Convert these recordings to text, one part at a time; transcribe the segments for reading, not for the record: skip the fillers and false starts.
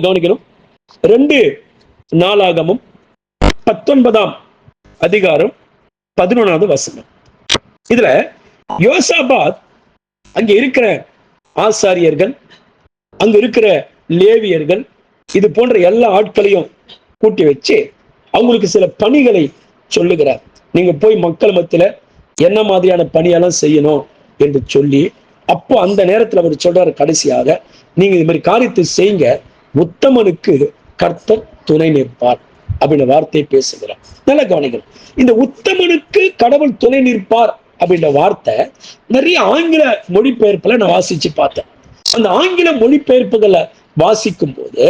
கவனிக்கணும். 2 நாளாகமம் 19ஆம் அதிகாரம் 11வது வசனம். இதுல யோசாபாத் அங்க இருக்கிற ஆசாரியர்கள், அங்க இருக்கிற லேவியர்கள், இது போன்ற எல்லா ஆட்களையும் கூட்டி வச்சு அவங்களுக்கு சில பணிகளை சொல்லுகிறார். நீங்க போய் மக்கள் மத்தியில என்ன மாதிரியான பணியெல்லாம் செய்யணும் என்று சொல்லி, அப்போ அந்த நேரத்தில் அவர் சொல்றாரு, கடைசியாக நீங்க இது மாதிரி காரியத்தை செய்யுங்க, உத்தமனுக்கு கர்த்தர் துணை நிற்பார் அப்படின்ற வார்த்தையை பேசுகிறார். நல்ல கவனிக்கணும். இந்த உத்தமனுக்கு கடவுள் துணை நிற்பார் அப்படின்ற வார்த்தை நிறைய ஆங்கில மொழிபெயர்ப்புல நான் வாசிச்சு பார்த்தேன். அந்த ஆங்கில மொழிபெயர்ப்புகளை வாசிக்கும் போது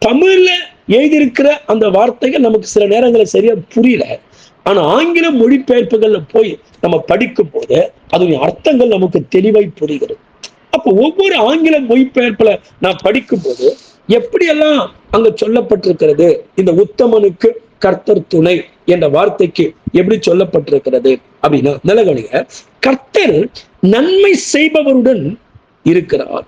தமிழ்ல எழுதியிருக்கிற அந்த வார்த்தைகள் நமக்கு சில நேரங்களில் சரியா புரியல. ஆனா ஆங்கில மொழிபெயர்ப்புகள்ல போய் நம்ம படிக்கும் போது அதனுடைய அர்த்தங்கள் நமக்கு தெளிவாய் புரிகிறது. அப்போ ஒவ்வொரு ஆங்கில மொழிபெயர்ப்புல நான் படிக்கும் போது எப்படியெல்லாம் அங்க சொல்லப்பட்டிருக்கிறது, இந்த உத்தமனுக்கு கர்த்தர் துணை என்ற வார்த்தைக்கு எப்படி சொல்லப்பட்டிருக்கிறது அப்படின்னா, நிலகணிக கர்த்தர் நன்மை செய்பவருடன் இருக்கிறார்.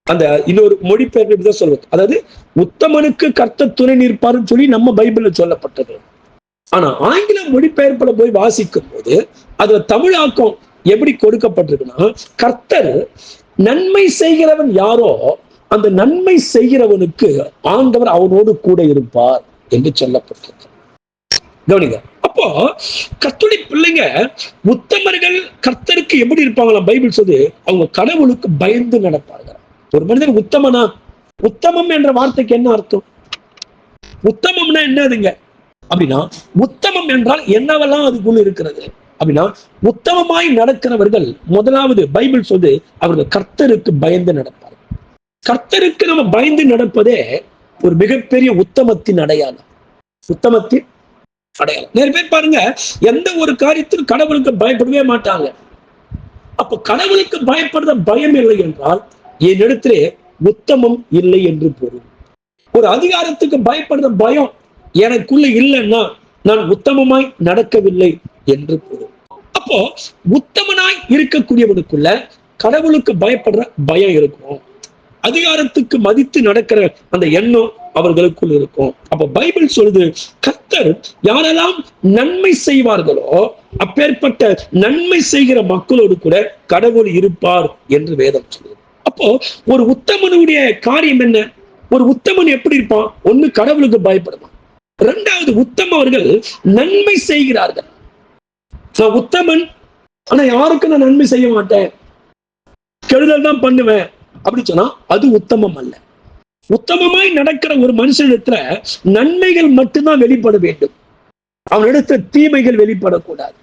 அந்த இன்னொரு மொழிபெயர்ப்பு இப்படிதான் சொல்வது, அதாவது உத்தமனுக்கு கர்த்தர் துணை நிற்பார்னு சொல்லி நம்ம பைபிள்ல சொல்லப்பட்டது. ஆனா ஆங்கில மொழிபெயர்ப்புல போய் வாசிக்கும் போது அதுல தமிழாக்கம் எப்படி கொடுக்கப்பட்டிருக்குன்னா, கர்த்தர் நன்மை செய்கிறவன் யாரோ அந்த நன்மை செய்கிறவனுக்கு ஆண்டவர் அவனோடு கூட இருப்பார் என்று சொல்லப்பட்டிருக்கு. கவனிங்க. அப்போ கர்த்தருடைய பிள்ளைங்க, உத்தமர்கள் கர்த்தருக்கு எப்படி இருப்பாங்களாம் பைபிள் சொல்லுது, அவங்க கடவுளுக்கு பயந்து நடப்பார்கள். ஒரு மனிதன் உத்தமனா? உத்தமம் என்ற வார்த்தைக்கு என்ன அர்த்தம்? உத்தமம்னா என்னதுங்க அப்படின்னா, உத்தமம் என்றால் என்னவெல்லாம் அதுக்குள்ள இருக்கிறது அப்படின்னா, உத்தமமாய் நடக்கிறவர்கள் முதலாவது பைபிள் சொல்லுது அவர்கள் கர்த்தருக்கு பயந்து நடப்பார்கள். கர்த்தருக்கு நம்ம பயந்து நடப்பதே ஒரு மிகப்பெரிய உத்தமத்தின் அடையாளம். உத்தமத்தின் அடையாளம். நிறைய பேர் பாருங்க, எந்த ஒரு காரியத்திலும் கடவுளுக்கு பயப்படவே மாட்டாங்க. அப்ப கடவுளுக்கு பயப்படுற பயம் இல்லை என்றால் என்னிடத்திலே உத்தமம் இல்லை என்று பொருள். ஒரு அதிகாரத்துக்கு பயப்படுற பயம் எனக்குள்ள இல்லைன்னா நான் உத்தமமாய் நடக்கவில்லை என்று பொருள். அப்போ உத்தமனாய் இருக்கக்கூடியவனுக்குள்ள கடவுளுக்கு பயப்படுற பயம் இருக்கும். அதிகாரத்துக்கு மதித்து நடக்கிற அந்த எண்ணம் அவர்களுக்குள் இருக்கும். அப்ப பைபிள் சொல்லுது, கர்த்தர் யாரெல்லாம் நன்மை செய்வார்களோ அப்பேற்பட்ட நன்மை செய்கிற மக்களோடு கூட கடவுள் இருப்பார் என்று வேதம் சொல்லுது. அப்போ ஒரு உத்தமனுடைய காரியம் என்ன? ஒரு உத்தமன் எப்படி இருப்பான்? ஒண்ணு கடவுளுக்கு பயப்படுவான், இரண்டாவது உத்தமவர்கள் நன்மை செய்கிறார்கள். நான் உத்தமன், ஆனா யாருக்கும் நான் நன்மை செய்ய மாட்டேன், கெடுதல் தான் பண்ணுவேன் அப்படி சொன்னா அது உத்தமம் அல்ல. உத்தமமாய் நடக்கிற ஒரு மனுஷனிடத்துல நன்மைகள் மட்டும்தான் வெளிப்பட வேண்டும், அவனிடத்துல தீமைகள் வெளிப்படக்கூடாது.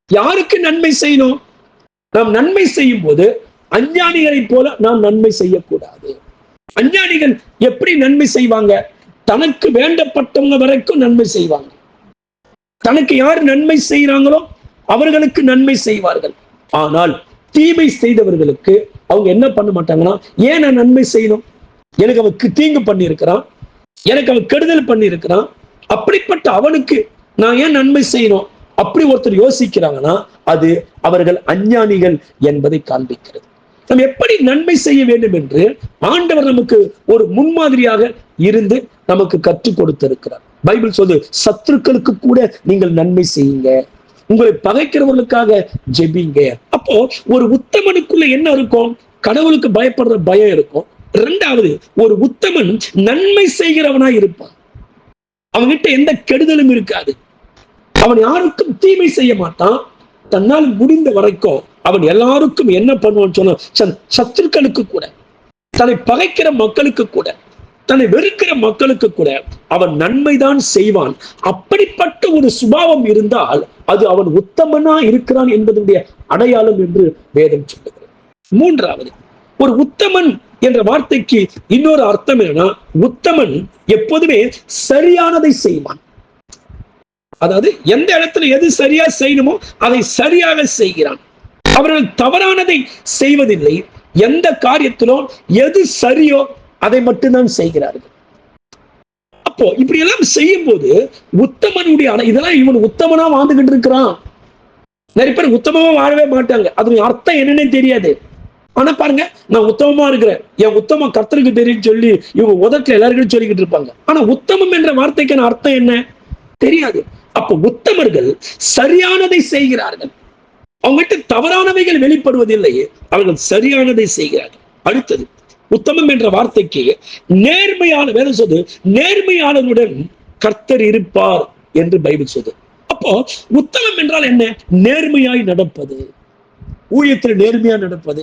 யாருக்கு நன்மை செய்யணும்? நாம் நன்மை செய்யும் போது அஞ்ஞானிகளை போல நாம் நன்மை செய்யக்கூடாது. அஞ்ஞானிகள் எப்படி நன்மை செய்வாங்க? தனக்கு வேண்டப்பட்டவங்க வரைக்கும் நன்மை செய்வாங்க. தனக்கு யார் நன்மை செய்யறாங்களோ அவர்களுக்கு நன்மை செய்வார்கள். ஆனால் தீமை செய்தவர்களுக்கு அவங்க என்ன பண்ண மாட்டாங்கன்னா, ஏன் நான் நன்மை செய்யணும்? எனக்கு அவனுக்கு தீங்கு பண்ணி இருக்கிறான், எனக்கு அவன் கெடுதல் பண்ணி இருக்கிறான், அப்படிப்பட்ட அவனுக்கு நான் ஏன் நன்மை செய்யணும் அப்படி ஒருத்தர் யோசிக்கிறாங்கன்னா அது அவர்கள் அஞ்ஞானிகள் என்பதை காண்பிக்கிறது. நம்ம எப்படி நன்மை செய்ய வேண்டும் என்று ஆண்டவர் நமக்கு ஒரு முன்மாதிரியாக இருந்து நமக்கு கற்றுக் கொடுத்திருக்கிறார். பைபிள் சொல்லுது, சத்துருக்களுக்கு கூட நீங்கள் நன்மை செய்யுங்க, உங்களை பகைக்கிறவர்களுக்காக ஜெபிங்க. அப்போ ஒரு உத்தமனுக்குள்ள என்ன இருக்கும்? கடவுளுக்கு பயப்படுற பயம் இருக்கும். இரண்டாவது, ஒரு உத்தமன் நன்மை செய்கிறவனா இருப்பான். அவன்கிட்ட எந்த கெடுதலும் இருக்காது, அவன் யாருக்கும் தீமை செய்ய மாட்டான். தன்னால் முடிந்த வரைக்கும் அவன் எல்லாருக்கும் என்ன பண்ணுவான்னு சொன்ன, சத்துருக்களுக்கு கூட, தன்னை பகைக்கிற மக்களுக்கு கூட, தன்னை வெறுக்கிற மக்களுக்கு கூட அவன் நன்மைதான் செய்வான். அப்படிப்பட்ட ஒரு சுபாவம் இருந்தால் அது அவன் உத்தமனா இருக்கிறான் என்பதனுடைய அடையாளம் என்று வேதம் சொல்லுகிறது. மூன்றாவது, ஒரு உத்தமன் என்ற வார்த்தைக்கு இன்னொரு அர்த்தம் என்னன்னா, உத்தமன் எப்போதுமே சரியானதை செய்வான். அதாவது எந்த இடத்துல எது சரியா செய்யணுமோ அதை சரியாக செய்கிறான். அவர்கள் தவறானதை செய்வதில்லை. எந்த காரியத்திலும் எது சரியோ அதை மட்டும்தான் செய்கிறார்கள். அப்போ இப்படி எல்லாம் செய்யும் போது உத்தமனுடைய இதெல்லாம் இவன் உத்தமனா வாழ்ந்துகிட்டு இருக்கிறான். நிறைய பேர் உத்தமமா வாழவே மாட்டாங்க, அதனுடைய அர்த்தம் என்னன்னே தெரியாது. ஆனா பாருங்க, நான் உத்தமமா இருக்கிறேன், என் உத்தமம் கர்த்தருக்கு தெரியும் சொல்லி இவங்க உதட்டுல எல்லாருக்கும் சொல்லிக்கிட்டு இருப்பாங்க. ஆனா உத்தமம் என்ற வார்த்தைக்கான அர்த்தம் என்ன தெரியாது. அப்ப உத்தமர்கள் சரியானதை செய்கிறார்கள். அவங்ககிட்ட தவறானவைகள் வெளிப்படுவதில்லை, அவர்கள் சரியானதை செய்கிறார்கள். அடுத்தது, உத்தமம் என்ற வார்த்தைக்கு நேர்மையான, வேதம் சொல்லுது நேர்மையாளனுடன் கர்த்தர் இருப்பார் என்று பைபிள் சொல்லுது. அப்போ உத்தமம் என்றால் என்ன? நேர்மையாய் நடப்பது, ஊழியத்தில் நேர்மையா நடப்பது,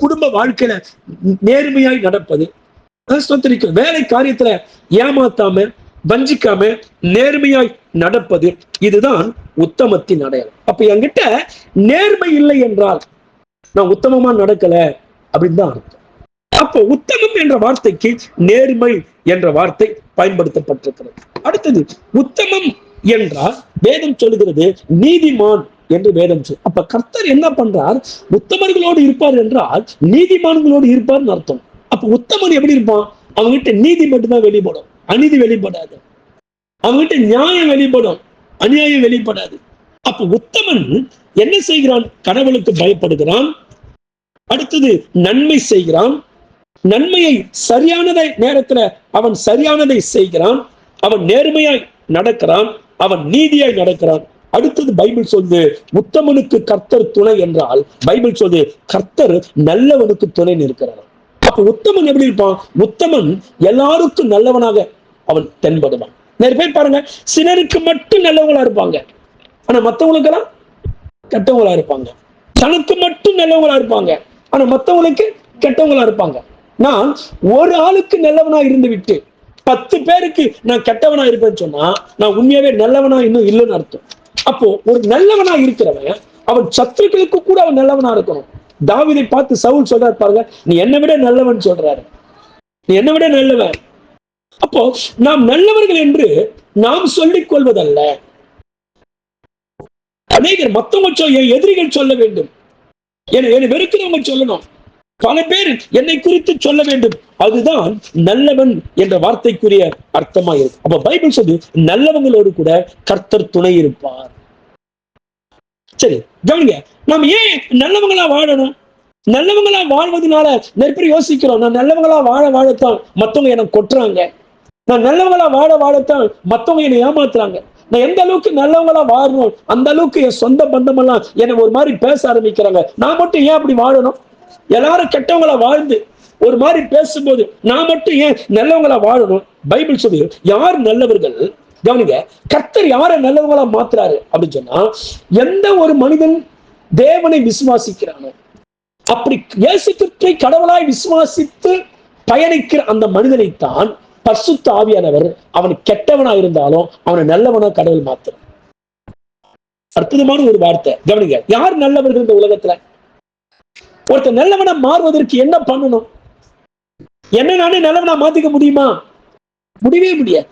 குடும்ப வாழ்க்கையில நேர்மையாய் நடப்பது, வேலை காரியத்துல ஏமாத்தாம வஞ்சிக்காம நேர்மையாய் நடப்பது, இதுதான் உத்தமத்தின் அடையாளம். அப்ப என்கிட்ட நேர்மை இல்லை என்றால் நான் உத்தமமா நடக்கல அப்படின்னு தான் அர்த்தம். அப்போ உத்தமம் என்ற வார்த்தைக்கு நேர்மை என்ற வார்த்தை பயன்படுத்தப்பட்டிருக்கிறது. அடுத்தது, உத்தமம் என்றால் வேதம் சொல்லுகிறது நீதிமான் என்று வேதம் சொல்லு. அப்ப கர்த்தர் என்ன பண்றார்? உத்தமர்களோடு இருப்பார் என்றால் நீதிமான்களோடு இருப்பார்னு அர்த்தம். அப்ப உத்தமன் எப்படி இருப்பான்? அவங்ககிட்ட நீதி மட்டும்தான் வெளிப்படும், அநீதி வெளிப்படாது. அவங்ககிட்ட நியாயம் வெளிப்படும், அநியாயம் வெளிப்படாது. அப்ப உத்தமன் என்ன செய்கிறான்? கடவுளுக்கு பயப்படுகிறான். அடுத்தது, நன்மை செய்கிறான். நன்மையை சரியானதை நேரத்துல அவன் சரியானதை செய்கிறான். அவன் நேர்மையாய் நடக்கிறான், அவன் நீதியாய் நடக்கிறான். அடுத்தது பைபிள் சொல்லுது உத்தமனுக்கு கர்த்தர் துணை என்றால் பைபிள் சொல்லுது கர்த்தர் நல்லவனுக்கு துணை நிற்கிறார். அப்ப உத்தமன் எப்படி இருப்பான்? உத்தமன் எல்லாருக்கும் நல்லவனாக அவன் தென்படுவான். நிறைய பேர் பாருங்க, சிலருக்கு மட்டும் நல்லவங்களா இருப்பாங்க, ஆனா மத்தவங்களுக்கு எல்லாம் கெட்டவங்களா இருப்பாங்க. தனக்கு மட்டும் நல்லவங்களா இருப்பாங்க, ஆனா மத்தவங்களுக்கு கெட்டவங்களா இருப்பாங்க. நான் ஒரு ஆளுக்கு நல்லவனா இருந்து விட்டு 10 பேருக்கு நான் கெட்டவனா இருப்பேன்னு சொன்னா நான் உண்மையாவே நல்லவனா இன்னும் இல்லைன்னு அர்த்தம். அப்போ ஒரு நல்லவனா இருக்கிறவன் அவன் சத்துருக்களுக்கு கூட அவன் நல்லவனா இருக்கணும். தாவீதை பார்த்து சவுல் சொல்றாரு பாருங்க, நீ என்னை விட நல்லவன் சொல்றாரு, நீ என்னை விட நல்லவன். அப்போ நாம் நல்லவர்கள் என்று நாம் சொல்லிக் கொள்வதல்ல, அநேகர் மத்தவங்க எதிரிகள் சொல்ல வேண்டும், என்னை வெறுக்கிறவங்க சொல்லணும், பல பேர் என்னை குறித்து சொல்ல வேண்டும், அதுதான் நல்லவன் என்ற வார்த்தைக்குரிய அர்த்தமா இருக்கு. அப்ப பைபிள் சொல்லு நல்லவங்களோடு கூட கர்த்தர் துணை இருப்பார். சரி கவனிங்க, நாம் ஏன் நல்லவங்களா வாழணும்? நல்லவங்களா வாழ்வதனால நிறைய பேர் யோசிக்கிறோம், நான் நல்லவங்களா வாழத்தான் மத்தவங்க எனக்கு கொட்டுறாங்க, நான் நல்லவங்களா வாழத்தான் மத்தவங்க என்னை ஏமாத்துறாங்க, நான் எந்த அளவுக்கு நல்லவங்களா வாழணும் அந்த அளவுக்கு என் சொந்த பந்தம் எல்லாம் என்னை ஒரு மாதிரி பேச ஆரம்பிக்கிறாங்க, நான் மட்டும் ஏன் அப்படி வாழணும்? எல்லாரும் கெட்டவங்களா வாழ்ந்து ஒரு மாதிரி பேசும்போது நான் மட்டும் ஏன் நல்லவங்களா வாழணும்? பைபிள் சொல்லு யார் நல்லவர்கள்? கவனிங்க, கர்த்தர் யாரை நல்லவங்களா மாத்துறாரு அப்படின்னு சொன்னா, எந்த ஒரு மனிதன் தேவனை விசுவாசிக்கிறானோ, அப்படி இயேசு கிறிஸ்துவை கடவுளாய் விசுவாசித்து பயணிக்கிற அந்த மனிதனைத்தான் பரிசுத்த ஆவியானவர் அவன் கெட்டவனா இருந்தாலும் அவனை நல்லவனா கடவுள் மாத்துறான். அற்புதமான ஒரு வார்த்தை. கவனிங்க, யார் நல்லவர்கள் இந்த உலகத்துல? ஒருத்தர் நல்லவனா மாறுவதற்கு என்ன பண்ணணும்? என்ன நானே நல்லவனா மாத்திக்க முடியுமா? முடியவே முடியாது.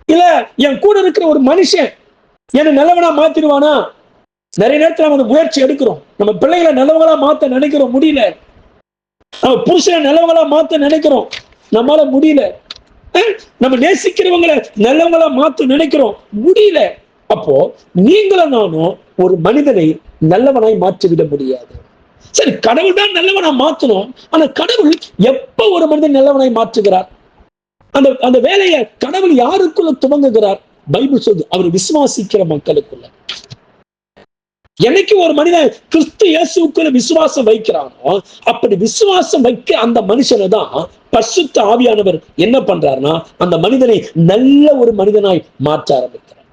இல்ல என் கூட இருக்கிற ஒரு மனுஷன் என்ன நல்லவனா மாத்திடுவானா? நிறைய நேரத்தில் நம்ம முயற்சி எடுக்கிறோம், நம்ம பிள்ளைகளை நல்லவங்களா மாத்த நினைக்கிறோம், முடியல. நம்ம புருஷனை நல்லவங்களா மாத்த நினைக்கிறோம், நம்மளால முடியல. நம்ம நேசிக்கிறவங்களை நல்லவங்களா மாத்த நினைக்கிறோம், முடியல. அப்போ நீங்களும் நானும் ஒரு மனிதனை நல்லவனாய் மாற்றிவிட முடியாது. சரி, கடவுள் தான் நல்லவனா மாற்றணும். ஆனா கடவுள் எப்ப ஒரு மனிதன் நல்லவனாய் மாற்றுகிறார்? அந்த வேலையை கடவுள் யாருக்குள்ள துவங்குகிறார்? பைபிள் சொல்லுது அவர் விசுவாசிக்கிற மக்களுக்குள்ள. என்னைக்கு ஒரு மனிதன் கிறிஸ்து இயேசுக்குள்ள விசுவாசம் வைக்கிறானோ, அப்படி விசுவாசம் வைக்க அந்த மனுஷனை தான் பரிசுத்த ஆவியானவர் என்ன பண்றாருன்னா அந்த மனிதனை நல்ல ஒரு மனிதனாய் மாற்ற ஆரம்பிக்கிறார்.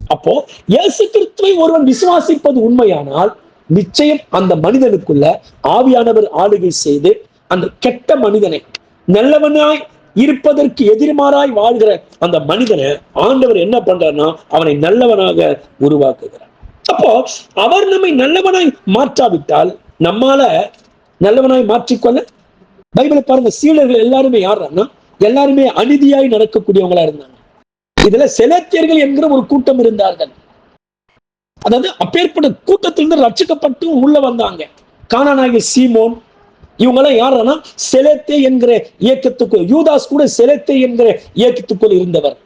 அப்போ இயேசு கிறிஸ்துவை ஒருவன் விசுவாசிப்பது உண்மையானால் நிச்சயம் அந்த மனிதனுக்குள்ள ஆவியானவர் ஆளுகை செய்து அந்த கெட்ட மனிதனை நல்லவனாய் இருப்பதற்கு எதிர்மாறாய் வாழ்கிற அந்த மனிதனை ஆண்டவர் என்ன பண்றாருன்னா அவனை நல்லவனாக உருவாக்குகிறார். அப்போ அவர் நம்மை நல்லவனாய் மாற்றாவிட்டால் நம்மால நல்லவனாய் மாற்றிக்கொள்ள பைபிளை பாருங்க, சீடர்கள் எல்லாருமே யாருன்னா எல்லாருமே அநீதியாய் நடக்கக்கூடியவங்களா இருந்தாங்க. இதுல செலேத்தியர்கள் என்கிற ஒரு கூட்டம் இருந்தார்கள். அதாவது அப்பேற்பட்ட கூட்டத்திலிருந்து ரட்சிக்கப்பட்டு உள்ள வந்தாங்க. கானானாகிய சீமோன் இவங்கெல்லாம் யாருன்னா செலேத்தே என்கிற இயக்கத்துக்குள், யூதாஸ் கூட செலேத்தே என்கிற இயக்கத்துக்குள் இருந்தவர்.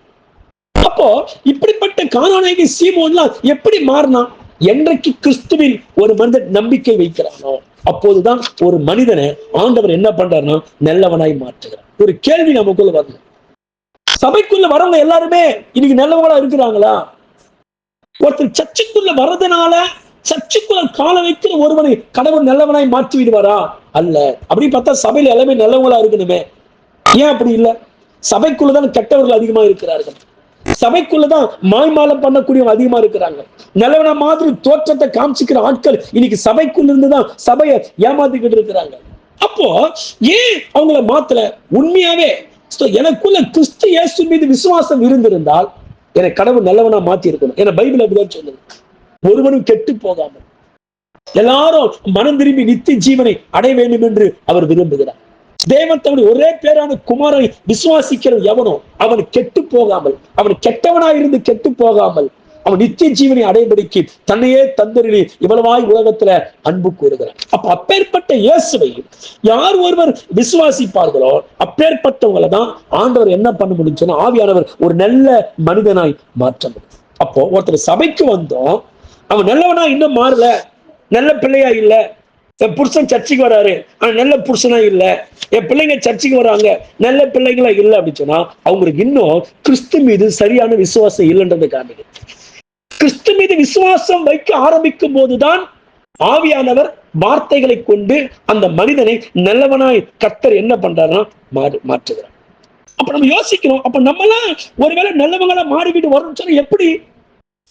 அப்போ இப்படிப்பட்ட கானானாகிய சீமோன்லாம் எப்படி மாறினா? என்றைக்கு கிறிஸ்துவில் ஒரு மனிதன் நம்பிக்கை வைக்கிறானோ அப்போதுதான் ஒரு மனிதனை ஆண்டவர் என்ன பண்றாருன்னா நல்லவனாய் மாற்றுகிறார். ஒரு கேள்வி நமக்குள்ள வரணும், சபைக்குள்ள வரவங்க எல்லாருமே இன்னைக்கு நல்லவங்களா இருக்கிறாங்களா? ஒருத்தர் சர்ச்சுக்குள்ள வர்றதுனால சர்ச்சுக்குள்ள கால வைக்கிற ஒருவனை கடவுள் நல்லவனாய் மாற்றி விடுவாரா? அல்ல. அப்படி பார்த்தா சபையில எல்லாமே நல்லவங்களா இருக்கணுமே. ஏன் அப்படி இல்ல? சபைக்குள்ளதான் கெட்டவர்கள் அதிகமா இருக்கிறார்கள். சபைக்குள்ளதான் மாய்மாலம் பண்ணக்கூடியவங்க அதிகமா இருக்கிறாங்க. நல்லவனா மாதிரி தோற்றத்தை காமிச்சிக்கிற ஆட்கள் இன்னைக்கு சபைக்குள்ள இருந்துதான் சபையை ஏமாத்திக்கிட்டு இருக்கிறாங்க. அப்போ ஏன் அவங்கள மாத்தல? உண்மையாவே எனக்குள்ள கிறிஸ்து இயேசு மீது விசுவாசம் இருந்திருந்தால் என்னை கடவுள் நல்லவனா மாத்தி இருக்கணும். என பைபிள் அப்படிதான் சொல்லுது. ஒருவனும் கெட்டு போகாமல் எல்லாரும் மனம் திரும்பி நித்திய ஜீவனை அடைய வேண்டும் என்று அவர் விரும்புகிறார். தேவன் தன்னுடைய ஒரே பேரான குமாரனை விசுவாசிக்கிற எவனோ அவன் கெட்டு போகாமல், அவன் கெட்டவனாயிருந்து கெட்டு போகாமல் அவன் நித்திய ஜீவனை அடைபடிக்கு தன்னையே தந்தரிலே இவ்வளவாய் உலகத்துல அன்பு கூறுகிறார். அப்ப அப்பேற்பட்ட இயேசுவை யார் ஒருவர் விசுவாசிப்பார்களோ அப்பேற்பட்டவங்களை தான் ஆண்டவர் என்ன பண்ண முடியும்னா ஆவியானவர் ஒரு நல்ல மனிதனாய் மாற்ற முடியும். அப்போ ஒருத்தர் சபைக்கு வந்தோம், அவன் நல்லவனா இன்னும் மாறல, நல்ல பிள்ளையா இல்ல, என் புருஷன் சர்ச்சைக்கு வராரு ஆனா நல்ல புருஷனா இல்ல, என் பிள்ளைங்க சர்ச்சைக்கு வராங்க நல்ல பிள்ளைங்களா இல்ல அப்படின்னு சொன்னா அவங்களுக்கு இன்னும் கிறிஸ்து மீது சரியான விசுவாசம் இல்லைன்றது காரணம். கிறிஸ்து மீது விசுவாசம் வைக்க ஆரம்பிக்கும் போதுதான் ஆவியானவர் வார்த்தைகளை கொண்டு அந்த மனிதனை நல்லவனாய் கர்த்தர் என்ன பண்றாருன்னா மாற்றுகிறார். அப்ப நம்ம யோசிக்கிறோம், அப்ப நம்மளாம் ஒருவேளை நல்லவங்களா மாறிவிட்டு வரணும்னு சொன்னா எப்படி?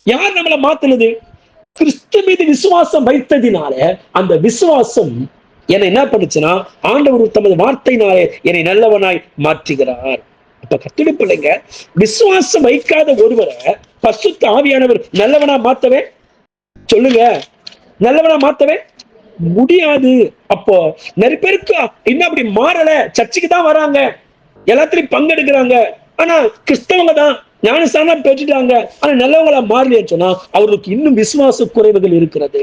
யார் நம்மளை மாத்துனது? கிறிஸ்து மீது விசுவாசம் வைத்ததினால அந்த விசுவாசம் என்னை என்ன பண்ணுச்சுன்னா ஆண்டவர் தமது வார்த்தையினாலே என்னை நல்லவனாய் மாற்றுகிறார். அப்ப கர்த்தருடைய பிள்ளைங்க, விசுவாசம் வைக்காத ஒருவரை பரிசுத்த ஆவியானவர் நல்லவனா மாத்தவே சொல்லுங்க, நல்லவனா மாத்தவே முடியாது. அப்போ நிறைய பேருக்கு இன்னும் அப்படி மாறல, சர்ச்சுக்கு தான் வராங்க, எல்லாத்திலையும் பங்கெடுக்கிறாங்க, ஆனா கிறிஸ்தவங்க தான் ஞானஸ்தானம் பெற்றுட்டாங்க, ஆனா நல்லவங்களா மாறலைன்னு சொன்னா அவர்களுக்கு இன்னும் விசுவாச குறைவுகள் இருக்கிறது.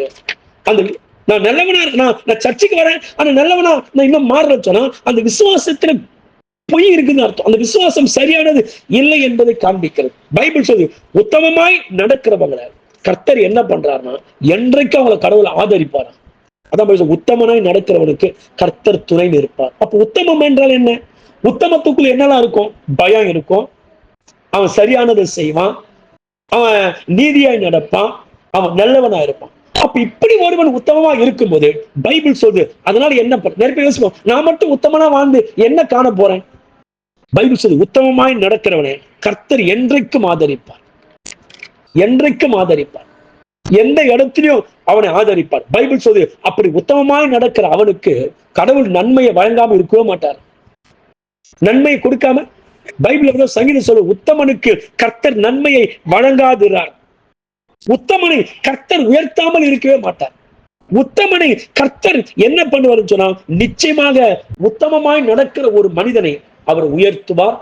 அந்த நான் நல்லவனா நான் சர்ச்சுக்கு வரேன் ஆனா நல்லவனா நான் இன்னும் மாறலன்னு சொன்னா அந்த விசுவாசத்துல பொய் இருக்குன்னு அர்த்தம். அந்த விசுவாசம் சரியானது இல்லை என்பதை காண்பிக்கிறது. பைபிள் சொல்லு, உத்தமமாய் நடக்கிறவங்களை கர்த்தர் என்ன பண்றாருன்னா என்றைக்கு அவங்களை கடவுளை ஆதரிப்பாரா. அதான் உத்தமனாய் நடக்கிறவனுக்கு கர்த்தர் துணை நிற்பார். அப்ப உத்தமம் என்றால் என்ன? உத்தமத்துக்குள்ள என்னெல்லாம் இருக்கும்? பயம் இருக்கும், அவன் சரியானதை செய்வான், அவன் நீதியாய் நடப்பான், அவன் நல்லவனா இருப்பான். அப்ப இப்படி ஒருவன் உத்தமமா இருக்கும்போது பைபிள் சொல்லுது, அதனால என்ன நிறைய பேர் யோசிப்போம், நான் மட்டும் உத்தமனா வாழ்ந்து என்ன காண போறேன்? பைபிள் சொல்லுது, உத்தமமாய் நடக்கிறவனே கர்த்தர் என்றைக்கும் ஆதரிப்பார், என்றைக்கும் ஆதரிப்பார், எந்த இடத்திலையும் அவனை ஆதரிப்பார். பைபிள் சொல்லுது, அப்படி உத்தமமாய் நடக்கிற அவனுக்கு கடவுள் நன்மையை வழங்காம இருக்கவே மாட்டார், நன்மையை கொடுக்காம. பைபிள் சங்கீதம் சொல்லு, உத்தமனுக்கு கர்த்தர் நன்மையை வழங்காதுறார். உத்தமனை கர்த்தர் உயர்த்தாமல் இருக்கவே மாட்டார். உத்தமனை கர்த்தர் என்ன பண்ணுவார் சொன்னா நிச்சயமாக உத்தமமாய் நடக்கிற ஒரு மனிதனை அவர் உயர்த்துவார்,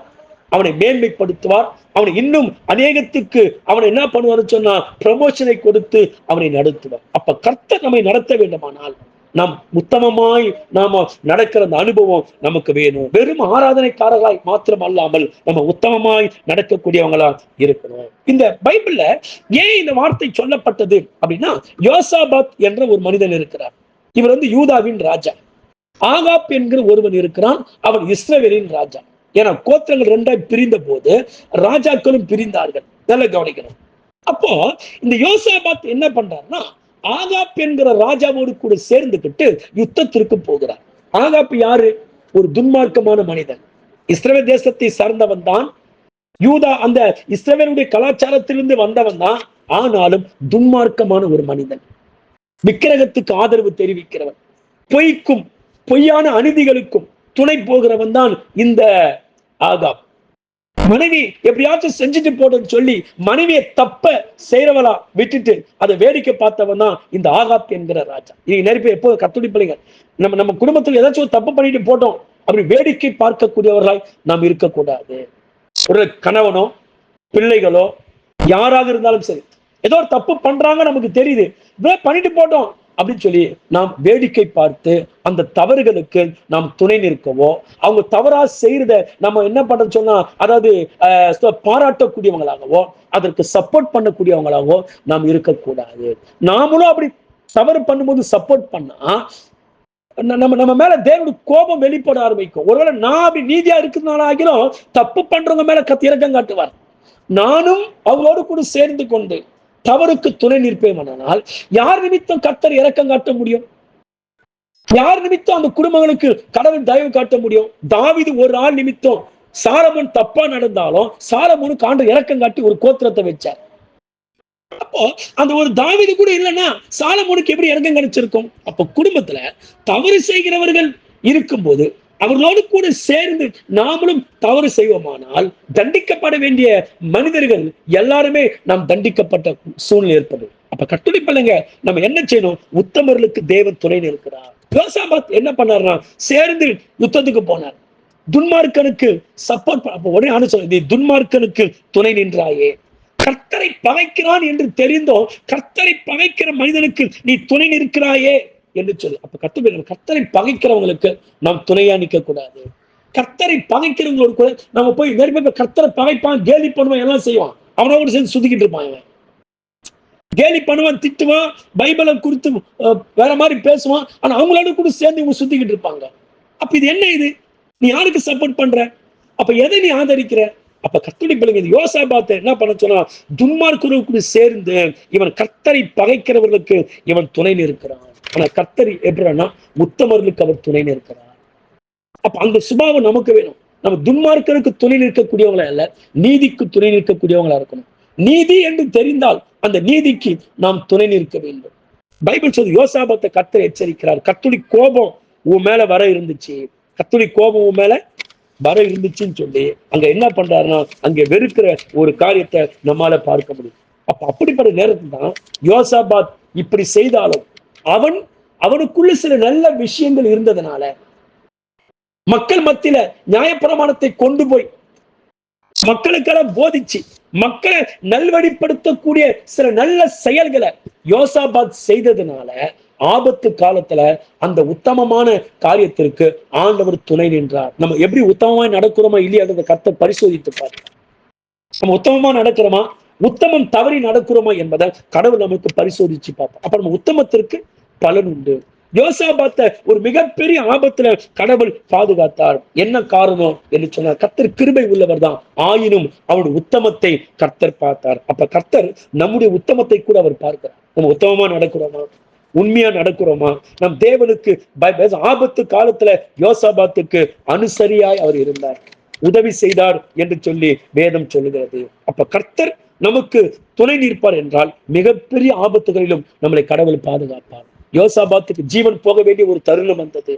அவனை மேன்மைப்படுத்துவார், அவனை இன்னும் அநேகத்துக்கு அவனை என்ன பண்ணுவார் சொன்னா ப்ரமோஷனை கொடுத்து அவனை நடத்துவார். அப்ப கர்த்தர் நம்மை நடத்த வேண்டுமானால் நாம் உத்தமமாய் நாம நடக்கிற அந்த அனுபவம் நமக்கு வேணும். வெறும் ஆராதனைக்காரர்களாய் மாத்திரம் அல்லாமல் நம்ம உத்தமமாய் நடக்கக்கூடியவங்களா இருக்கணும். இந்த பைபிள்ல ஏன் இந்த வார்த்தை சொல்லப்பட்டது அப்படின்னா, யோசாபாத் என்ற ஒரு மனிதன் இருக்கிறார். இவர் யூதாவின் ராஜா. ஆகாப் என்கிற ஒருவன் இருக்கிறான், அவன் இஸ்ரவேலின் ராஜா. ஏன்னா கோத்திரங்கள் ரெண்டாய் பிரிந்த போது ராஜாக்களும் பிரிந்தார்கள். நல்லா கவனிக்கணும். அப்போ இந்த யோசாபாத் என்ன பண்றாருன்னா ஆகாப் என்கிற ராஜாவோடு கூட சேர்ந்துகிட்டு யுத்தத்திற்கு போகிறார். ஆகாப் யாரு? ஒரு துன்மார்க்கமான மனிதன், இஸ்ரவேல் தேசத்தை சார்ந்தவன் தான். யூதா அந்த இஸ்ரவேலுடைய கலாச்சாரத்திலிருந்து வந்தவன் தான், ஆனாலும் துன்மார்க்கமான ஒரு மனிதன், விக்கிரகத்துக்கு ஆதரவு தெரிவிக்கிறவன், பொய்க்கும் பொய்யான அநீதிகளுக்கும் துணை போகிறவன் தான் இந்த ஆகாப். மனைவி எப்படியாச்சும் செஞ்சுட்டு போடுன்னு சொல்லி மனைவியை தப்ப செய்யறவளா விட்டுட்டு அதை வேடிக்கை பார்த்தவன் தான் இந்த ஆகாப் என்கிற ராஜா. இன்னைக்கு நிறைய பேர் எப்போது கத்துடி பிள்ளைங்க நம்ம குடும்பத்துல ஏதாச்சும் தப்பு பண்ணிட்டு போட்டோம் அப்படி வேடிக்கை பார்க்கக்கூடியவர்களாய் நாம் இருக்கக்கூடாது. ஒரு கணவனோ பிள்ளைகளோ யாராக இருந்தாலும் சரி, ஏதோ ஒரு தப்பு பண்றாங்க நமக்கு தெரியுது, பண்ணிட்டு போட்டோம் அப்படின்னு சொல்லி நாம் வேடிக்கை பார்த்து அந்த தவறுகளுக்கு நாம் துணை நிற்கவோ, அவங்க தவறா செய்யறத நம்ம என்ன பண்றது சொன்னா அதாவது பாராட்டக்கூடியவங்களாகவோ அதற்கு சப்போர்ட் பண்ணக்கூடியவங்களாகவோ நாம் இருக்கக்கூடாது. நாமளும் அப்படி தவறு பண்ணும்போது சப்போர்ட் பண்ணா நம்ம நம்ம மேல தேவனுடைய கோபம் வெளிப்பட ஆரம்பிக்கும். ஒருவேளை நான் அப்படி நீதியா இருக்கிறதுனால ஆகிலும் தப்பு பண்றவங்க மேல இறக்கம் காட்டுவார். நானும் அவரோடு கூட சேர்ந்து கொண்டு தவறுக்கு துணை நிற்பேன். யார் நிமித்தம் கர்த்தர் இரக்கம் காட்ட முடியும்? யார் நிமித்தம் அந்த குடும்பங்களுக்கு கடவுள் தயவு காட்ட முடியும்? தாவீது ஒரு ஆள் நிமித்தம் சாலமோன் தப்பா நடந்தாலும் சாலமோனுக்கு ஆண்டவர் இரக்கம் காட்டி ஒரு கோத்திரத்தை வச்சார். அப்போ அந்த ஒரு தாவீது கூட இல்லைன்னா சாலமோனுக்கு எப்படி இரக்கம் கிடைச்சிருக்கும்? அப்போ குடும்பத்துல தவறு செய்கிறவர்கள் இருக்கும்போது அவர்களோடு கூட சேர்ந்து நாமளும் தவறு செய்வோமானால் தண்டிக்கப்பட வேண்டிய மனிதர்கள் எல்லாருமே நாம் தண்டிக்கப்பட்ட சூழ்நிலை ஏற்படும். அப்ப கர்த்தருடைய பிள்ளைங்க நம்ம என்ன செய்யணும்? உத்தமர்களுக்கு தேவன் துணை நிற்கிறார். யோசாபாத் என்ன பண்ணார்னா சேர்ந்து யுத்தத்துக்கு போனார். துன்மார்க்கனுக்கு சப்போர்ட். அப்ப உடனே ஆண்டு துன்மார்க்கனுக்கு துணை நின்றாயே. கர்த்தரை பகைக்கிறான் என்று தெரிந்தோம் கர்த்தரை பகைக்கிற மனிதனுக்கு நீ துணை நிற்கிறாயே என்று சொல்லு. அப்ப கர்த்தரை பகைக்கிறவங்களுக்கு நாம் துணையா நிற்க கூடாது. கர்த்தரை பகைக்கிறவங்களோடு கூட நம்ம போய் நிறைய கர்த்தரை பகைப்பான், கேலி பண்ணுவான், எல்லாம் செய்வான். அவனோட சேர்ந்து சுத்திக்கிட்டு இருப்பான். இவன் கேலி பண்ணுவான், திட்டுவான், பைபிளை குறித்து வேற மாதிரி பேசுவான். ஆனா அவங்களோட கூட சேர்ந்து இவங்க சுத்திக்கிட்டு இருப்பாங்க. அப்ப இது என்ன? இது நீ யாருக்கு சப்போர்ட் பண்ற? அப்ப எதை நீ ஆதரிக்கிற? அப்ப கர்த்தருடைய பிள்ளைங்க யோசாபாத்தை என்ன பண்ண சொன்னா, துன்மார்க்கரோடு சேர்ந்து இவன் கர்த்தரை பகைக்கிறவர்களுக்கு இவன் துணை நிற்கிறான். ஆனா கர்த்தர் எப்படின்னா உத்தமர்களுக்கு அவர் துணை நிற்கிறார். அப்ப அந்த சுபாவம் நமக்கு வேணும். நம்ம துன்மார்க்கருக்கு துணை நிற்கக்கூடியவங்களா இல்ல, நீதிக்கு துணை நிற்கக்கூடியவங்களா இருக்கணும். நீதி என்று தெரிந்தால் அந்த நீதிக்கு நாம் துணை நிற்க வேண்டும். பைபிள் சொல்லு யோசாபாத்தை கர்த்தர் எச்சரிக்கிறார். கர்த்தருடைய கோபம் உன் மேல வர இருந்துச்சு, கர்த்தருடைய கோபம் உன் மேல வர இருந்துச்சுன்னு சொல்லி அங்க என்ன பண்றாருன்னா அங்க வெறுக்கிற ஒரு காரியத்தை நம்மால பார்க்க முடியும். அப்ப அப்படிப்பட்ட நேரத்தில் தான் யோசாபாத் இப்படி செய்தாலும் அவனுக்குள்ள சில நல்ல விஷயங்கள் இருந்ததுனால மக்கள் மத்தியில நியாயப்பிரமாணத்தை கொண்டு போய் மக்களுக்கெல்லாம் போதிச்சு மக்களை நல்வழிப்படுத்தக்கூடிய சில நல்ல செயல்களை யோசாபாத் செய்ததுனால ஆபத்து காலத்துல அந்த உத்தமமான காரியத்திற்கு ஆண்டவர் துணை நின்றார். நம்ம எப்படி உத்தமமாய் நடக்கிறோமா இல்லையா அதை கர்த்தர் பரிசோதித்து பார்க்க. நம்ம உத்தமமா நடக்கிறோமா, உத்தமம் தவறி நடக்கிறோமா என்பதை கடவுள் நமக்கு பரிசோதிச்சு பார்ப்போம். அப்ப நம்ம உத்தமத்திற்கு பலன் உண்டு. யோசாபாத்தை ஒரு மிகப்பெரிய ஆபத்துல கடவுள் பாதுகாத்தார். என்ன காரணம் என்று சொன்னார்? கர்த்தர் கிருபை உள்ளவர் தான், ஆயினும் அவருடைய உத்தமத்தை கர்த்தர் பார்த்தார். அப்ப கர்த்தர் நம்முடைய உத்தமத்தை கூட அவர் பார்க்கிறார். நம்ம உத்தமமா நடக்கிறோமா, உண்மையா நடக்கிறோமா? நம் தேவனுக்கு ஆபத்து காலத்துல யோசாபாத்துக்கு அனுசரியாய் அவர் இருந்தார், உதவி செய்தார் என்று சொல்லி வேதம் சொல்லுகிறது. அப்ப கர்த்தர் நமக்கு துணை நிற்பார் என்றால் மிகப்பெரிய ஆபத்துகளிலும் நம்மளை கடவுள் பாதுகாப்பார். யோசாபாத்துக்கு ஜீவன் போக வேண்டிய ஒரு தருணம் வந்தது.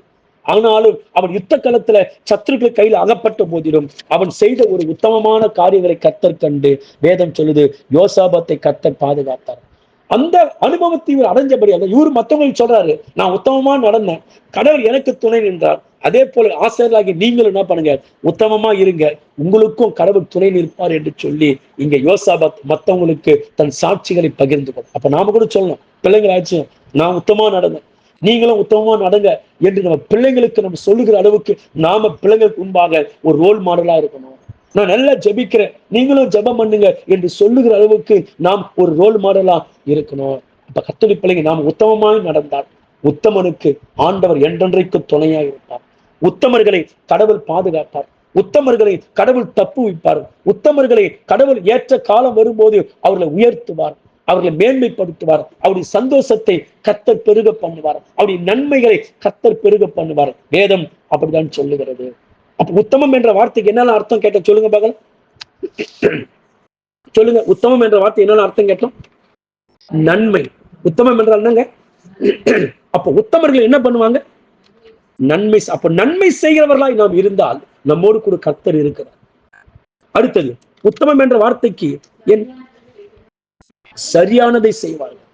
ஆனாலும் அவன் யுத்த களத்துல சத்துருக்கள் கையில் அகப்பட்ட போதிலும் அவன் செய்த ஒரு உத்தமமான காரியங்களை கர்த்தர் கண்டு வேதம் சொல்லுது யோசாபாத்தை கர்த்தர் பாதுகாத்தார். அந்த அனுபவத்தை இவர் அடைஞ்சபடியாக இவர் மற்றவங்களுக்கு சொல்றாரு, நான் உத்தமமா நடந்தேன், கடவுள் எனக்கு துணை நின்றார். அதே போல ஆசிரியர்களாகி நீங்களும் என்ன பண்ணுங்க, உத்தமமா இருங்க, உங்களுக்கும் கடவுள் துணை நிற்பார் என்று சொல்லி இங்க யோசாபாத் மற்றவங்களுக்கு தன் சாட்சிகளை பகிர்ந்து கொள்ளும். அப்ப நாம கூட சொல்லணும், பிள்ளைங்களாச்சும் நான் உத்தமமா நடந்தேன், நீங்களும் உத்தமமா நடங்க என்று நம்ம பிள்ளைங்களுக்கு நம்ம சொல்லுகிற அளவுக்கு நாம பிள்ளைங்களுக்கு முன்பாக ஒரு ரோல் மாடலா இருக்கணும். நான் நல்லா ஜெபிக்கிறேன், நீங்களும் ஜெபம் பண்ணுங்க என்று சொல்லுகிற அளவுக்கு நாம் ஒரு ரோல் மாடலா இருக்கணும். அப்ப கர்த்தருடைய பிள்ளைங்க நாம் உத்தமமாய் நடந்தால் உத்தமனுக்கு ஆண்டவர் என்றென்றைக்கு துணையாக இருப்பார். உத்தமர்களை கடவுள் பாதுகாப்பார், உத்தமர்களை கடவுள் தப்பு வைப்பார், உத்தமர்களை கடவுள் ஏற்ற காலம் வரும்போது அவர்களை உயர்த்துவார், அவர்களை மேன்மைப்படுத்துவார், அவருடைய சந்தோஷத்தை கர்த்தர் பெருக பண்ணுவார், அவருடைய நன்மைகளை கர்த்தர் பெருக பண்ணுவார். வேதம் அப்படிதான் சொல்லுகிறது. அப்ப உத்தமம் என்ற வார்த்தைக்கு என்னென்ன அர்த்தம் கேட்ட சொல்லுங்க பாக்கலாம். சொல்லுங்க, உத்தமம் என்ற வார்த்தை என்னென்ன அர்த்தம் கேட்டோம்? நன்மை. உத்தமம் என்றால் என்னங்க? அப்ப உத்தமர்கள் என்ன பண்ணுவாங்க? நன்மை. அப்ப நன்மை செய்கிறவர்களாய் நாம் இருந்தால் நம்மோடு கூட கர்த்தர் இருக்கிறார். அடுத்தது உத்தமம் என்ற வார்த்தைக்கு சரியானதை செய்வார்கள்.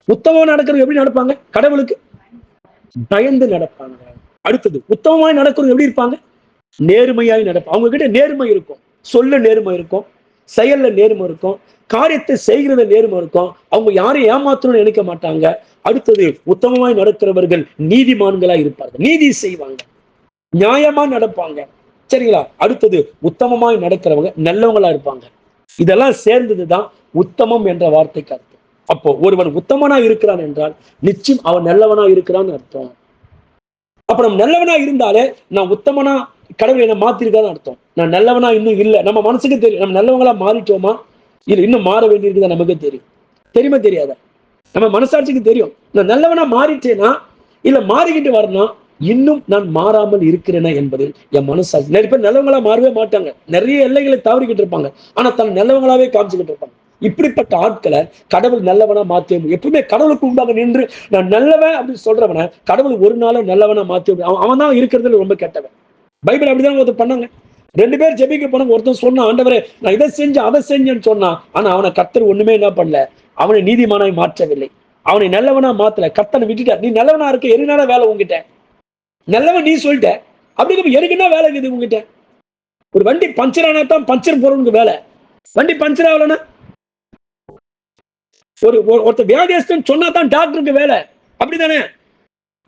உத்தமம் நடக்கிறது எப்படி நடப்பாங்க? கடவுளுக்கு பயந்து நடப்பாங்க. அடுத்தது உத்தமமாய் நடக்கிறது எப்படி இருப்பாங்க? நேர்மையாய் நடப்பாங்க. அவங்க கிட்ட நேர்மை இருக்கும், சொல்ல நேர்மை இருக்கும், செயல்ல நேர்மை இருக்கும், காரியத்தை செய்கிறத நேர்மை இருக்கும். அவங்க யாரையும் ஏமாத்தணும்னு நினைக்க மாட்டாங்க. அடுத்தது உத்தமமாய் நடக்கிறவர்கள் நீதிமான்களா இருப்பார்கள், நீதி செய்வாங்க, நியாயமா நடப்பாங்க. சரிங்களா? அடுத்தது உத்தமமாய் நடக்கிறவங்க நல்லவங்களா இருப்பாங்க. இதெல்லாம் சேர்ந்ததுதான் உத்தமம் என்ற வார்த்தைக்கு அர்த்தம். அப்போ ஒருவன் உத்தமனா இருக்கிறான் என்றால் நிச்சயம் அவன் நல்லவனா இருக்கிறான்னு அர்த்தம். அப்ப நம்ம நல்லவனா இருந்தாலே நான் உத்தமனா கடவுள் என்ன மாத்திருக்காதான் அர்த்தம். நான் நல்லவனா இன்னும் இல்லை. நம்ம மனசுக்கு தெரியும் நம்ம நல்லவங்களா மாறிட்டோமா, இல்ல இன்னும் மாற வேண்டியிருக்குதா நமக்கு தெரியும். தெரியுமா தெரியாதா? நம்ம மனசாட்சிக்கு தெரியும். நான் நல்லவனா மாறிட்டேனா இல்ல மாறிக்கிட்டு வரணும், இன்னும் நான் மாறாமல் இருக்கிறேனா என்பது என் மனசாட்சி. நிறைய பேர் நல்லவங்களா மாறவே மாட்டாங்க, நிறைய எல்லைகளை தவறிக்கிட்டு இருப்பாங்க, ஆனா தன் நல்லவங்களாவே காமிச்சுக்கிட்டு இருப்பாங்க. இப்படிப்பட்ட ஆட்களை கடவுள் நல்லவனா மாற்ற முடியும். எப்பவுமே கடவுளுக்கு முன்பாக நின்று நான் நல்லவன் அப்படின்னு சொல்றவன கடவுள் ஒரு நாளும் நல்லவனா மாற்ற முடியும். அவன் தான் இருக்கிறதுல ரொம்ப கெட்டவன். பைபிள் அப்படிதான் ஒருத்தர் பண்ணாங்க. 2 பேர் ஜெபிக்க போனாங்க. ஒருத்தன் சொன்னான், ஆண்டவரே நான் இதை செஞ்சு அதை செஞ்சேன்னு சொன்னான். ஆனா அவனை கர்த்தர் ஒண்ணுமே என்ன பண்ணல, அவனை நீதிமானாய் மாற்றவில்லை, அவனை நல்லவனா மாத்தல. கர்த்தனை விட்டுட்டார். நீ நல்லவனா இருக்க, எதுனால வேலை உங்ககிட்ட? நல்லவன் நீ சொல்லிட்ட, அப்படி எனக்கு என்ன வேலை இருக்குது உங்ககிட்ட? ஒரு வண்டி பஞ்சர் ஆனா தான் பஞ்சர் போறவனுக்கு வேலை. வண்டி பஞ்சர் ஆகலன்னா, ஒருத்தர் வியாதியஸ்தன் சொன்னா தான் டாக்டருக்கு வேலை. அப்படித்தானே?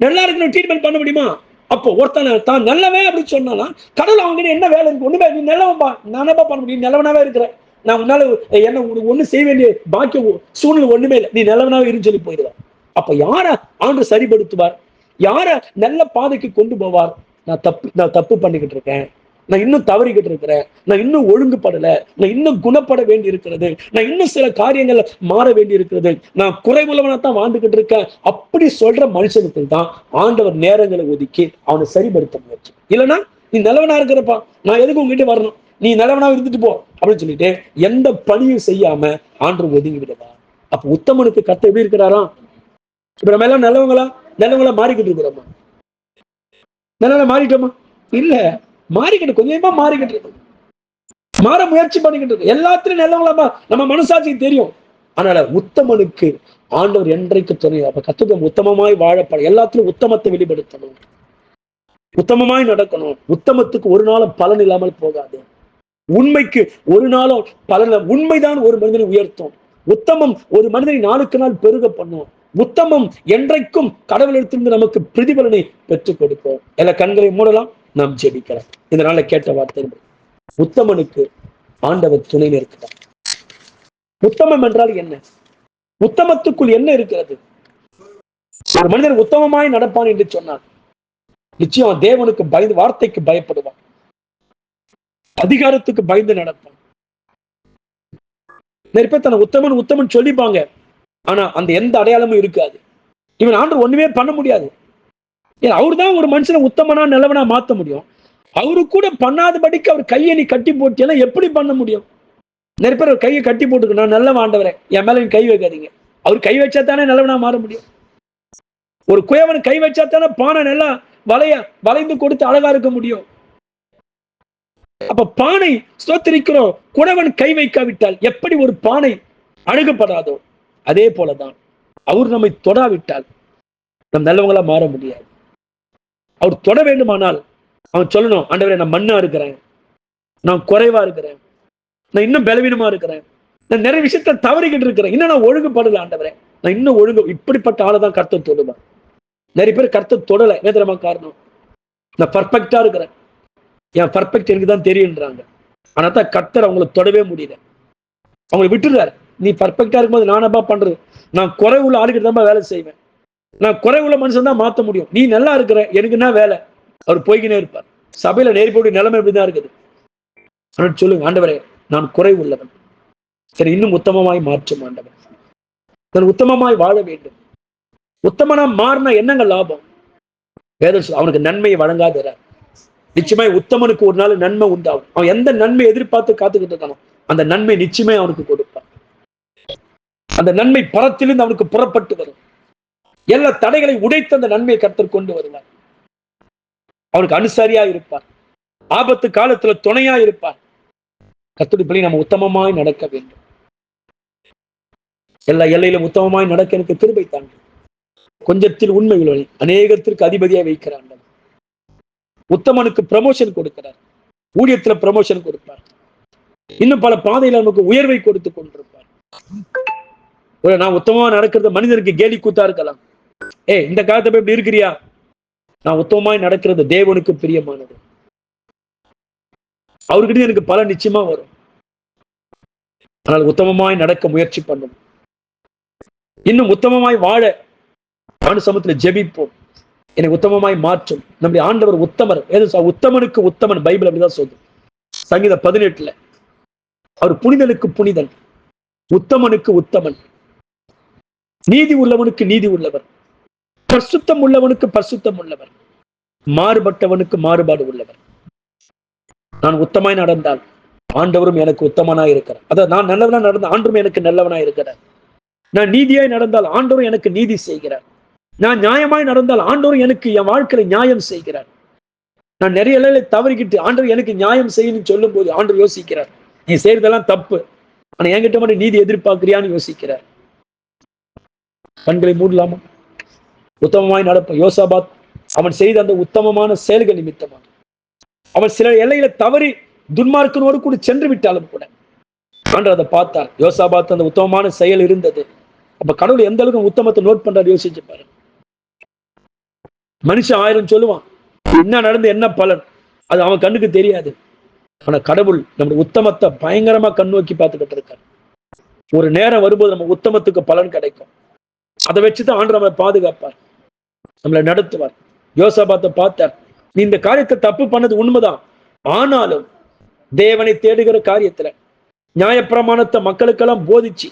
நல்லா இருக்கணும் ட்ரீட்மெண்ட் பண்ண முடியுமா? அப்போ ஒருத்தனை தான் நல்லவன் அப்படின்னு சொன்னா கடவுள் அவங்க என்ன வேலை இருக்கு? ஒண்ணுமே, நீ நல்லவன்பா, நானப்பா பண்ண முடியும், நல்லவனாவே இருக்கிற, நான் உன்னால என்ன ஒண்ணு செய்ய வேண்டிய பாக்கிய சூழ்நிலை ஒண்ணுமே இல்லை, நீ நல்லவனாவே இருந்து சொல்லி போயிடுவார். அப்ப யார ஆண்டு சரிப்படுத்துவார்? யார நல்ல பாதைக்கு கொண்டு போவார்? நான் தப்பு பண்ணிக்கிட்டு இருக்கேன், நான் இன்னும் தவறிக்கிட்டு இருக்கிறேன், நான் இன்னும் ஒழுங்குபடல, நான் இன்னும் குணப்பட வேண்டி இருக்கிறது, நான் இன்னும் சில காரியங்கள் மாற வேண்டி இருக்கிறது, நான் குறைவுள்ளவனா தான் வாழ்ந்துகிட்டு இருக்கேன், அப்படி சொல்ற மனுஷனுக்கு தான் ஆண்டவர் நேரங்களை ஒதுக்கி அவனை சரிப்படுத்த முயற்சி. இல்லைன்னா நீ நல்லவனா இருக்கிறப்பா, நான் எதுக்கு உங்ககிட்ட வரணும், நீ நல்லவனா இருந்துட்டு போ அப்படின்னு சொல்லிட்டு எந்த பணியும் செய்யாம ஆண்டவர் ஒதுங்கி விடுவா. அப்ப உத்தமனுக்கு கர்த்தர் எப்படி இருக்கிறாரா? இப்ப நம்ம எல்லாம் நல்லவங்களா மாறிக்கிட்டு இருக்கிறோமா? நல்லவங்களா மாறிட்டோமா? இல்ல, மாறிக்கிட்டு கொஞ்சமா மாறிக்கிட்டு இருக்கு, மாற முயற்சி பண்ணிக்கிட்டு இருக்கு. எல்லாத்திலும் நல்லவங்களா நம்ம மனசாட்சிக்கு தெரியும். அதனால உத்தமனுக்கு ஆண்டவர் என்றைக்கு துணை. அப்ப கத்துக்க உத்தமமாய் வாழப்பட, எல்லாத்திலும் உத்தமத்தை வெளிப்படுத்தணும், உத்தமமாய் நடக்கணும். உத்தமத்துக்கு ஒரு நாளும் பலன் இல்லாமல் போகாது. உண்மைக்கு ஒரு நாளும் பலன். உண்மைதான் ஒரு மனிதனை உயர்த்தும். உத்தமம் ஒரு மனிதனை நாளுக்கு நாள் பெருக பண்ணும். உத்தமம் என்றைக்கும் கடவுளிடத்திலிருந்து நமக்கு பிரதிபலனை பெற்றுக் கொடுக்கும். எல்லா கண்களை மூடலாம், நாம் ஜெபிக்கலாம். இதனால கேட்ட வார்த்தை, உத்தமனுக்கு ஆண்டவர் துணை இருக்கிறார். உத்தமம் என்றால் என்ன? உத்தமத்துக்குள் என்ன இருக்கிறது? ஒரு மனிதன் உத்தமமாய் நடப்பான் என்று சொன்னார், நிச்சயம் தேவனுக்கு பயந்து, வார்த்தைக்கு பயப்படுவான், அதிகாரத்துக்கு பயந்து நடப்பான். நிறைய பேர் தன்னை உத்தமன் சொல்லிப்பாங்க, ஆனா அந்த எந்த அடையாளமும் இருக்காது. இவன் ஆண்டவர் ஒண்ணுமே பண்ண முடியாது. அவரு தான் ஒரு மனுஷனை உத்தமனா நல்லவனா மாத்த முடியும். அவரு கூட பண்ணாதபடிக்கு அவர் கையை நீ கட்டி போட்டியெல்லாம் எப்படி பண்ண முடியும்? நிறைய பேர் கையை கட்டி போட்டுக்கு, நான் நல்லவன் ஆண்டவரே, என் மேல கை வைக்காதீங்க. அவர் கை வச்சா தானே நல்லவனா மாற முடியும். ஒரு குயவன் கை வச்சா தானே பானை நல்லா வளைந்து கொடுத்து அழகா இருக்க முடியும். அப்ப பானை ஸ்தோத்திரிக்கிறோம், குடவன் கை வைக்காவிட்டால் எப்படி ஒரு பானை அணுகப்படாதோ அதே போலதான் அவர் நம்மை தொடாவிட்டால் நம் நல்லவங்களா மாற முடியாது. அவர் தொட வேண்டுமானால் அவன் சொல்லணும், ஆண்டவரே நான் மண்ணா இருக்கிறேன், நான் குறைவா இருக்கிறேன், நான் இன்னும் பலவீனமா இருக்கிறேன், நான் நிறைய விஷயத்த தவறிக்கிட்டு இருக்கிறேன், இன்னும் நான் ஒழுங்குபடல ஆண்டவரே, நான் இன்னும் ஒழுங்கு. இப்படிப்பட்ட ஆளைதான் கர்த்தர் தொடுவான். நிறைய பேர் கர்த்தர் தொடல. என்ன தெரியுமா காரணம்? நான் பர்ஃபெக்டா இருக்கிறேன், என் பர்ஃபெக்ட் எனக்கு தான் தெரியுன்றாங்க. ஆனா தான் கர்த்தர் அவங்களை தொடவே முடியல, அவங்களை விட்டுறாரு. நீ பர்ஃபெக்டா இருக்கும்போது நானப்பா பண்றது, நான் குறைவுள்ள ஆளுகிட்ட தான் வேலை செய்வேன், நான் குறைவுள்ள மனுஷன் தான் மாத்த முடியும், நீ நல்லா இருக்கிற, எனக்கு என்ன வேலை? அவர் போய்கினே இருப்பார். சபையில நேர்போடி நிலைமை எப்படிதான் இருக்குது. சொல்லுங்க, ஆண்டவரே நான் குறைவுள்ளவன், சரி இன்னும் உத்தமமாய் மாற்றும் ஆண்டவர், நான் உத்தமமாய் வாழ வேண்டும். உத்தமனா மாறினா என்னங்க லாபம்? வேதம் அவனுக்கு நன்மையை வழங்காத. நிச்சயமாய் உத்தமனுக்கு ஒரு நாள் நன்மை உண்டாகும். அவன் எந்த நன்மை எதிர்பார்த்து காத்துக்கிட்டு இருக்கானோ அந்த நன்மை நிச்சயமே அவனுக்கு கொடுப்பான். அந்த நன்மை பரத்திலிருந்து அவனுக்கு புறப்பட்டு வரும். எல்லா தடைகளை உடைத்து அந்த நன்மையை கர்த்தர் கொண்டு வருவார். அவனுக்கு அனுசரியா இருப்பார், ஆபத்து காலத்துல துணையா இருப்பார். கர்த்தருடைய பிள்ளை நம்ம உத்தமமாய் நடக்க வேண்டும். எல்லா எல்லையிலும் உத்தமமாய் நடக்க எனக்கு கிருபை தாங்க. கொஞ்சத்தில் உண்மை உள்ளவனை அநேகத்திற்கு அதிபதியா வைக்கிறான். உத்தமனுக்கு ப்ரமோஷன் கொடுக்கிறார், ஊழியத்துல ப்ரமோஷன் கொடுப்பார், இன்னும் பல பாதையில நமக்கு உயர்வை கொடுத்து கொண்டிருப்பார். நான் உத்தமமா நடக்கிறது மனிதருக்கு கேலி கூத்தா இருக்கலாம். இந்த காலத்தை போய் இப்படி இருக்கிறியா? நான் உத்தமமாய் நடக்கிறது தேவனுக்கு பிரியமானது, அவர்கிட்ட எனக்கு பல நிச்சயமா வரும். ஆனால் உத்தமமாய் நடக்க முயற்சி பண்ணணும். இன்னும் உத்தமமாய் வாழ சமூகத்துல ஜெபிப்போம். எனக்கு உத்தமமாய் மாற்றும். நம்முடைய ஆண்டவர் உத்தமர். உத்தமனுக்கு உத்தமன், பைபிள் அப்படிதான் சொல்லுது. சங்கீதம் 18 அவர் புனிதனுக்கு புனிதன், உத்தமனுக்கு உத்தமன், நீதி உள்ளவனுக்கு நீதி உள்ளவர், பரிசுத்தம் உள்ளவனுக்கு பரிசுத்தம் உள்ளவர், மாறுபட்டவனுக்கு மாறுபாடு உள்ளவர். நான் உத்தமாய் நடந்தால் ஆண்டவரும் எனக்கு உத்தமனாய் இருக்கிறார். அதாவது நான் நல்லவனா நடந்த ஆண்டவரும் எனக்கு நல்லவனாய் இருக்கிறார். நான் நீதியாய் நடந்தால் ஆண்டவரும் எனக்கு நீதி செய்கிறார். நான் நியாயமாய் நடந்தால் ஆண்டவரும் எனக்கு என் வாழ்க்கையில நியாயம் செய்கிறார். நான் நிறைய இலையில தவறிக்கிட்டு ஆண்டவர் எனக்கு நியாயம் செய்யணும்னு சொல்லும் போது ஆண்டவர் யோசிக்கிறார், நீ செய்யறதெல்லாம் தப்பு, ஆனா என்கிட்ட மட்டும் நீதி எதிர்பார்க்கிறியான்னு யோசிக்கிறார். கண்களை மூடலாமா? உத்தமமாய் நடப்ப யோசாபாத் அவன் செய்த அந்த உத்தமமான செயல்கள் நிமித்தமாக அவன் சில எல்லையில தவறி துன்மார்க்கனோடு கூட சென்று விட்டாலும் கூட ஆண்டவர் அதை பார்த்தார். யோசாபாத் அந்த உத்தமமான செயல் இருந்தது. அப்ப கடவுள் எந்த அளவுக்கு உத்தமத்தை நோட் பண்றாரு யோசிச்சு பாரு. மனுஷன் 1000 சொல்லுவான், என்ன நடந்து என்ன பலன் அது அவன் கண்ணுக்கு தெரியாது. ஆனா கடவுள் நம்முடைய உத்தமத்தை பயங்கரமா கண்ணோக்கி பார்த்துக்கிட்டு இருக்கார். ஒரு நேரம் வரும்போது நம்ம உத்தமத்துக்கு பலன் கிடைக்கும். அதை வச்சுதான் ஆண்டவர் நம்மளை பாதுகாப்பார், நம்மளை நடத்துவார். யோசாபாத்தை பார்த்தார், நீ இந்த காரியத்தை தப்பு பண்ணது உண்மைதான், ஆனாலும் தேவனை தேடுகிற காரியத்துல நியாயப்பிரமாணத்தை மக்களுக்கெல்லாம் போதிச்சு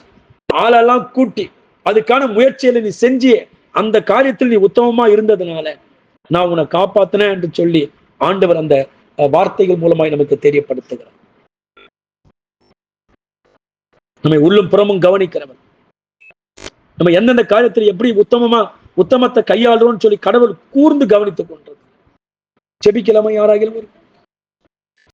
ஆளெல்லாம் கூட்டி அதுக்கான முயற்சியில நீ செஞ்சியே அந்த காரியத்தில் நீ உத்தமமா இருந்ததுனால நான் உன்னை காப்பாத்தினேன் என்று சொல்லி ஆண்டவர் அந்த வார்த்தைகள் மூலமாய் நமக்கு தெரியப்படுத்துகிறார். நம்மை உள்ளும் புறமும் கவனிக்கிறவன், நம்ம எந்தெந்த காரியத்தில் எப்படி உத்தமத்தை கையாளுறோம்னு சொல்லி கடவுள் கூர்ந்து கவனித்துக் கொண்டிருக்கிறார். ஜெபிக்கலாமா? யாராகிலும்